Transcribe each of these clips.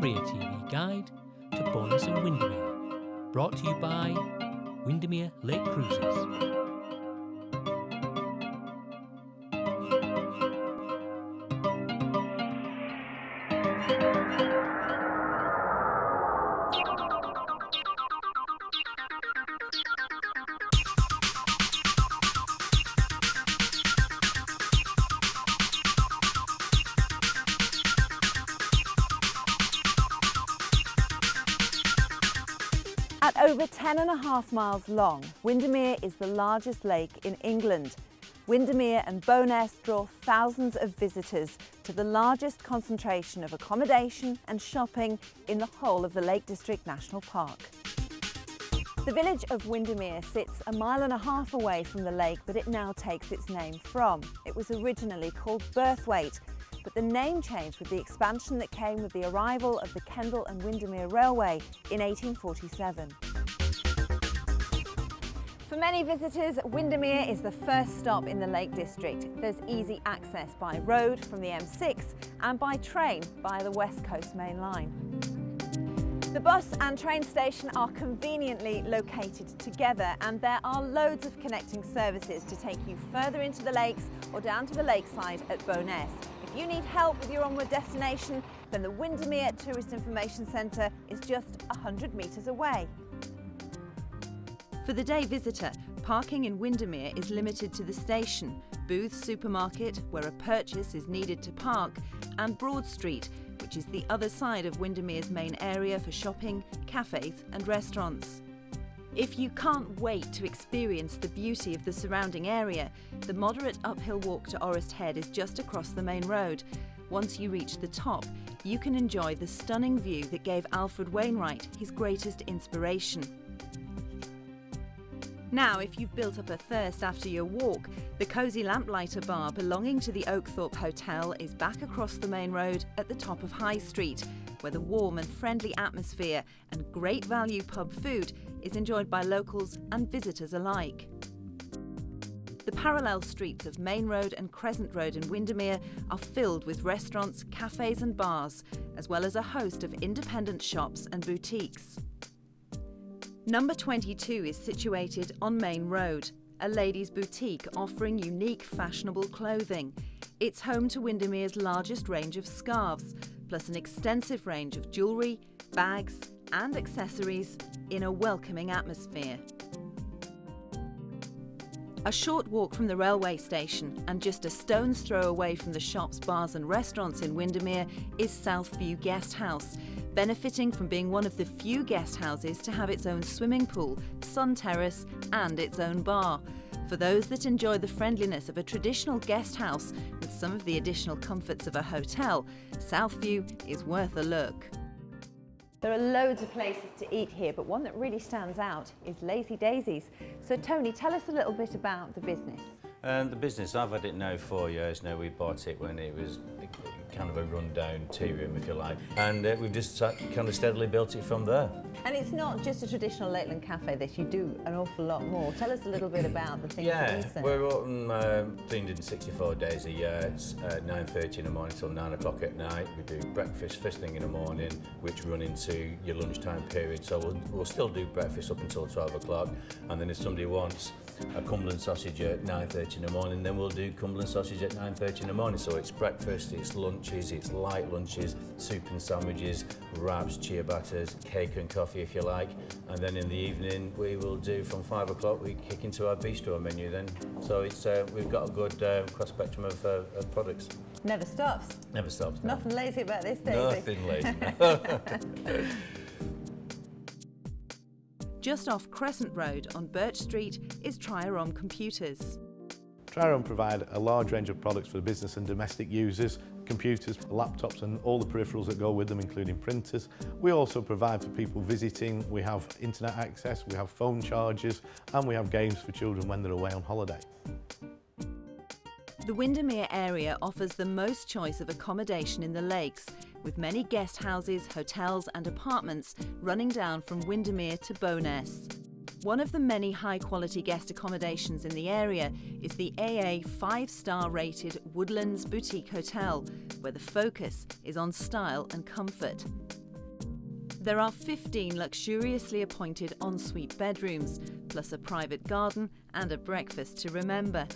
Cumbria TV guide to Bowness and Windermere, brought to you by Windermere Lake Cruises. At over 10.5 miles long, Windermere is the largest lake in England. Windermere and Bowness draw thousands of visitors to the largest concentration of accommodation and shopping in the whole of the Lake District National Park. The village of Windermere sits 1.5 miles away from the lake that it now takes its name from. It was originally called Birthwaite, but the name changed with the expansion that came with the arrival of the Kendal and Windermere Railway in 1847. For many visitors, Windermere is the first stop in the Lake District. There's easy access by road from the M6 and by train via the West Coast Main Line. The bus and train station are conveniently located together, and there are loads of connecting services to take you further into the lakes or down to the lakeside at Bowness. If you need help with your onward destination, then the Windermere Tourist Information Centre is just 100 metres away. For the day visitor, parking in Windermere is limited to the station, Booth's Supermarket, where a purchase is needed to park, and Broad Street, which is the other side of Windermere's main area for shopping, cafes and restaurants. If you can't wait to experience the beauty of the surrounding area, the moderate uphill walk to Orrest Head is just across the main road. Once you reach the top, you can enjoy the stunning view that gave Alfred Wainwright his greatest inspiration. Now, if you've built up a thirst after your walk, the cosy lamplighter bar belonging to the Oakthorpe Hotel is back across the main road at the top of High Street, where the warm and friendly atmosphere and great value pub food is enjoyed by locals and visitors alike. The parallel streets of Main Road and Crescent Road in Windermere are filled with restaurants, cafes and bars, as well as a host of independent shops and boutiques. Number 22 is situated on Main Road, a ladies' boutique offering unique fashionable clothing. It's home to Windermere's largest range of scarves, plus an extensive range of jewellery, bags and accessories in a welcoming atmosphere. A short walk from the railway station and just a stone's throw away from the shops, bars and restaurants in Windermere is Southview Guest House, benefiting from being one of the few guest houses to have its own swimming pool, sun terrace and its own bar. For those that enjoy the friendliness of a traditional guest house with some of the additional comforts of a hotel, Southview is worth a look. There are loads of places to eat here, but one that really stands out is Lazy Daisy's. So Tony, tell us a little bit about the business. The business, I've had it now 4 years now. We bought it when it was kind of a run-down tea room, if you like, and we've just kind of steadily built it from there. And it's not just a traditional Lakeland cafe, this, you do an awful lot more. Tell us a little bit about the things that you serve. We're open 364 days a year. It's 9:30 in the morning till 9 o'clock at night. We do breakfast first thing in the morning, which run into your lunchtime period, so we'll still do breakfast up until 12 o'clock, and then if somebody wants a Cumberland sausage at 9:30 in the morning, then we'll do Cumberland sausage at 9:30 in the morning. So it's breakfast, it's lunches, it's light lunches, soup and sandwiches, wraps, ciabattas, cake and coffee if you like. And then in the evening we will do from 5 o'clock, we kick into our bistro menu then. So it's we've got a good cross spectrum of products. Never stops. Never stops. No. Nothing lazy about this, Daisy. Nothing lazy. Just off Crescent Road on Birch Street is Triarom Computers. Triarom provide a large range of products for business and domestic users, computers, laptops and all the peripherals that go with them, including printers. We also provide for people visiting. We have internet access, we have phone chargers and we have games for children when they're away on holiday. The Windermere area offers the most choice of accommodation in the lakes, with many guest houses, hotels and apartments running down from Windermere to Bowness. One of the many high-quality guest accommodations in the area is the AA 5-star rated Woodlands Boutique Hotel, where the focus is on style and comfort. There are 15 luxuriously appointed ensuite bedrooms, plus a private garden and a breakfast to remember.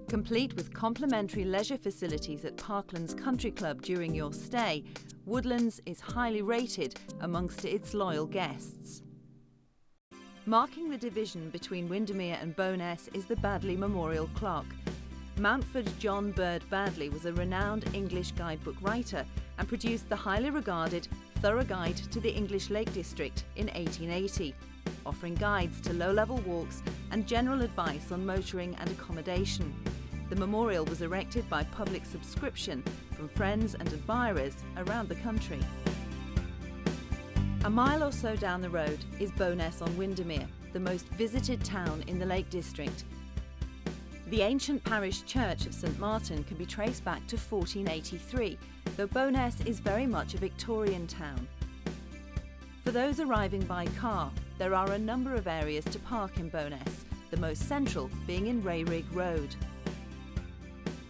Complete with complimentary leisure facilities at Parklands Country Club during your stay, Woodlands is highly rated amongst its loyal guests. Marking the division between Windermere and Bowness is the Badley Memorial Clock. Mountford John Bird Badley was a renowned English guidebook writer and produced the highly regarded Thorough Guide to the English Lake District in 1880, offering guides to low-level walks and general advice on motoring and accommodation. The memorial was erected by public subscription from friends and admirers around the country. A mile or so down the road is Bowness on Windermere, the most visited town in the Lake District. The ancient parish church of St Martin can be traced back to 1483, though Bowness is very much a Victorian town. For those arriving by car, there are a number of areas to park in Bowness, the most central being in Rayrig Road.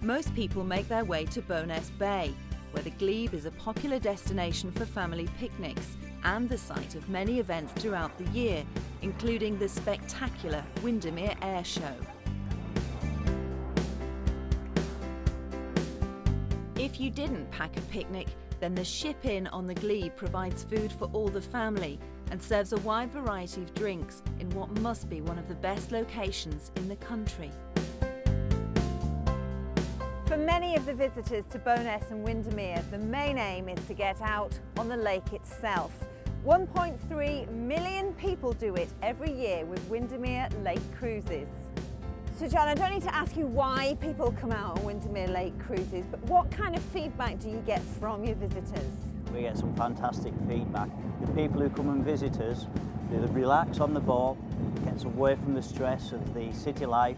Most people make their way to Bowness Bay, where the glebe is a popular destination for family picnics and the site of many events throughout the year, including the spectacular Windermere Air Show. If you didn't pack a picnic, then the Ship Inn on the glebe provides food for all the family and serves a wide variety of drinks in what must be one of the best locations in the country. For many of the visitors to Bowness and Windermere, the main aim is to get out on the lake itself. 1.3 million people do it every year with Windermere Lake Cruises. So John, I don't need to ask you why people come out on Windermere Lake Cruises, but what kind of feedback do you get from your visitors? We get some fantastic feedback. The people who come and visit us, they relax on the boat, gets away from the stress of the city life.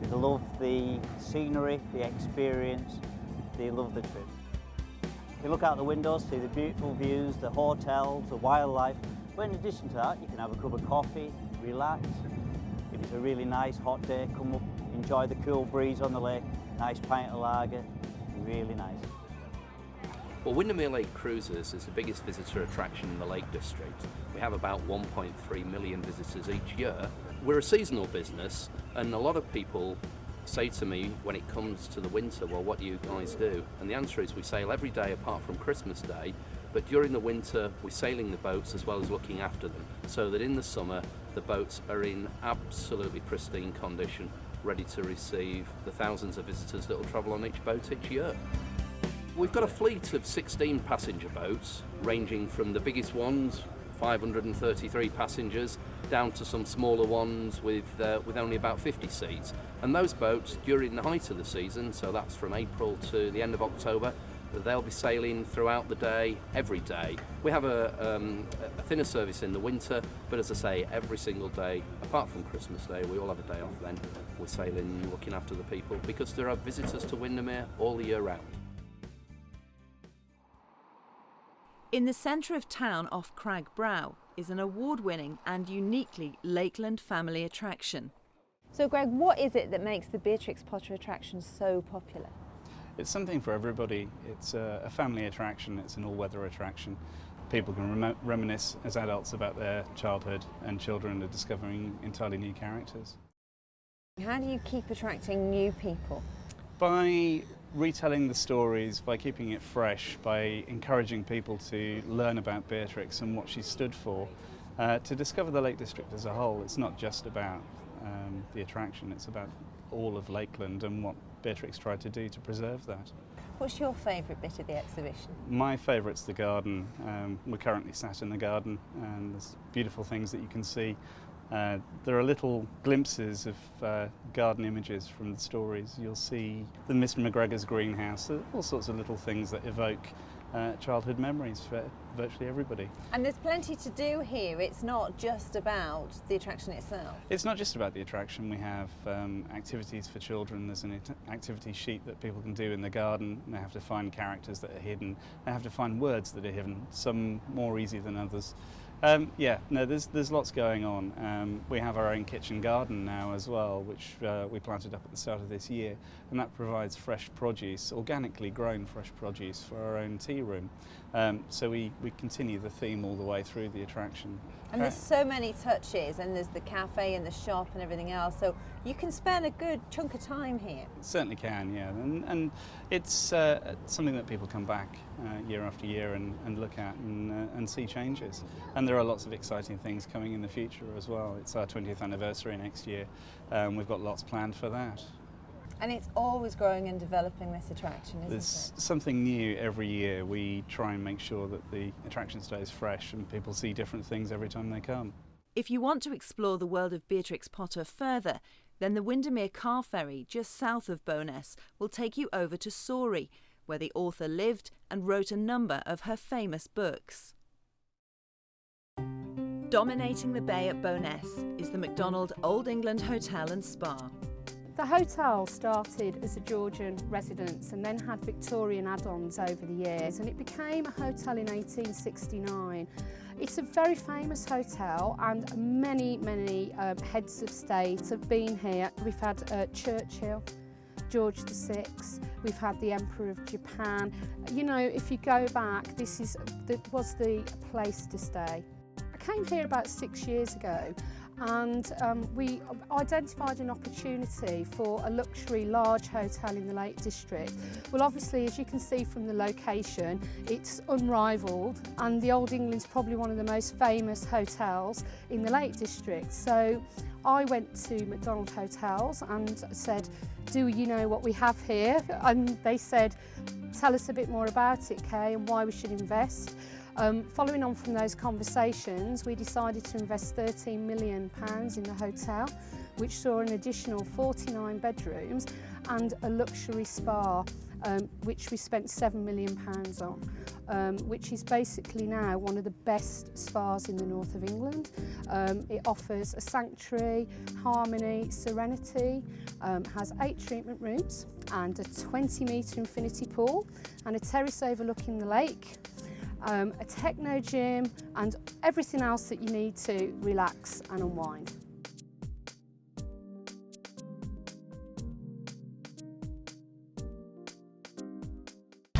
They love the scenery, the experience, they love the trip. You look out the windows, see the beautiful views, the hotels, the wildlife. But in addition to that, you can have a cup of coffee, relax. If it's a really nice hot day, come up, enjoy the cool breeze on the lake, nice pint of lager, really nice. Well, Windermere Lake Cruises is the biggest visitor attraction in the Lake District. We have about 1.3 million visitors each year. We're a seasonal business, and a lot of people say to me when it comes to the winter, well, what do you guys do? And the answer is we sail every day apart from Christmas Day, but during the winter we're sailing the boats as well as looking after them, so that in the summer the boats are in absolutely pristine condition, ready to receive the thousands of visitors that will travel on each boat each year. We've got a fleet of 16 passenger boats, ranging from the biggest ones, 533 passengers, down to some smaller ones with only about 50 seats. And those boats, during the height of the season, so that's from April to the end of October, they'll be sailing throughout the day, every day. We have a thinner service in the winter, but as I say, every single day, apart from Christmas Day, we all have a day off then. We're sailing, looking after the people, because there are visitors to Windermere all the year round. In the centre of town off Crag Brow is an award-winning and uniquely Lakeland family attraction. So Greg, what is it that makes the Beatrix Potter attraction so popular? It's something for everybody. It's a family attraction, it's an all-weather attraction. People can reminisce as adults about their childhood, and children are discovering entirely new characters. How do you keep attracting new people? By retelling the stories, by keeping it fresh, by encouraging people to learn about Beatrix and what she stood for, to discover the Lake District as a whole. It's not just about the attraction, it's about all of Lakeland and what Beatrix tried to do to preserve that. What's your favourite bit of the exhibition? My favourite's the garden. We're currently sat in the garden and there's beautiful things that you can see. There are little glimpses of garden images from the stories. You'll see the Miss McGregor's greenhouse, all sorts of little things that evoke childhood memories for virtually everybody. And there's plenty to do here. It's not just about the attraction itself. It's not just about the attraction. We have activities for children. There's an activity sheet that people can do in the garden. They have to find characters that are hidden. They have to find words that are hidden, some more easy than others. There's lots going on. We have our own kitchen garden now as well, which we planted up at the start of this year, and that provides fresh produce, organically grown fresh produce for our own tea room. So we continue the theme all the way through the attraction. And there's so many touches, and there's the cafe and the shop and everything else, so you can spend a good chunk of time here. Certainly can, yeah, and it's something that people come back year after year and look at and see changes. And there are lots of exciting things coming in the future as well. It's our 20th anniversary next year. We've got lots planned for that. And it's always growing and developing, this attraction, isn't There's it? something new every year. We try and make sure that the attraction stays fresh and people see different things every time they come. If you want to explore the world of Beatrix Potter further, then the Windermere car ferry just south of Bowness will take you over to Sawrey, where the author lived and wrote a number of her famous books. Dominating the bay at Bowness is the McDonald Old England Hotel and Spa. The hotel started as a Georgian residence and then had Victorian add-ons over the years, and it became a hotel in 1869. It's a very famous hotel, and many heads of state have been here. We've had Churchill, George VI, we've had the Emperor of Japan. You know, if you go back, this was the place to stay. I came here about 6 years ago, and we identified an opportunity for a luxury large hotel in the Lake District. Well, obviously, as you can see from the location, it's unrivaled, and the Old England's probably one of the most famous hotels in the Lake District. So I went to McDonald Hotels and said, do you know what we have here? And they said, tell us a bit more about it, Kay, and why we should invest. Following on from those conversations, we decided to invest £13 million in the hotel, which saw an additional 49 bedrooms and a luxury spa, which we spent £7 million on, which is basically now one of the best spas in the north of England. It offers a sanctuary, harmony, serenity, has 8 treatment rooms and a 20-metre infinity pool and a terrace overlooking the lake. A techno gym and everything else that you need to relax and unwind.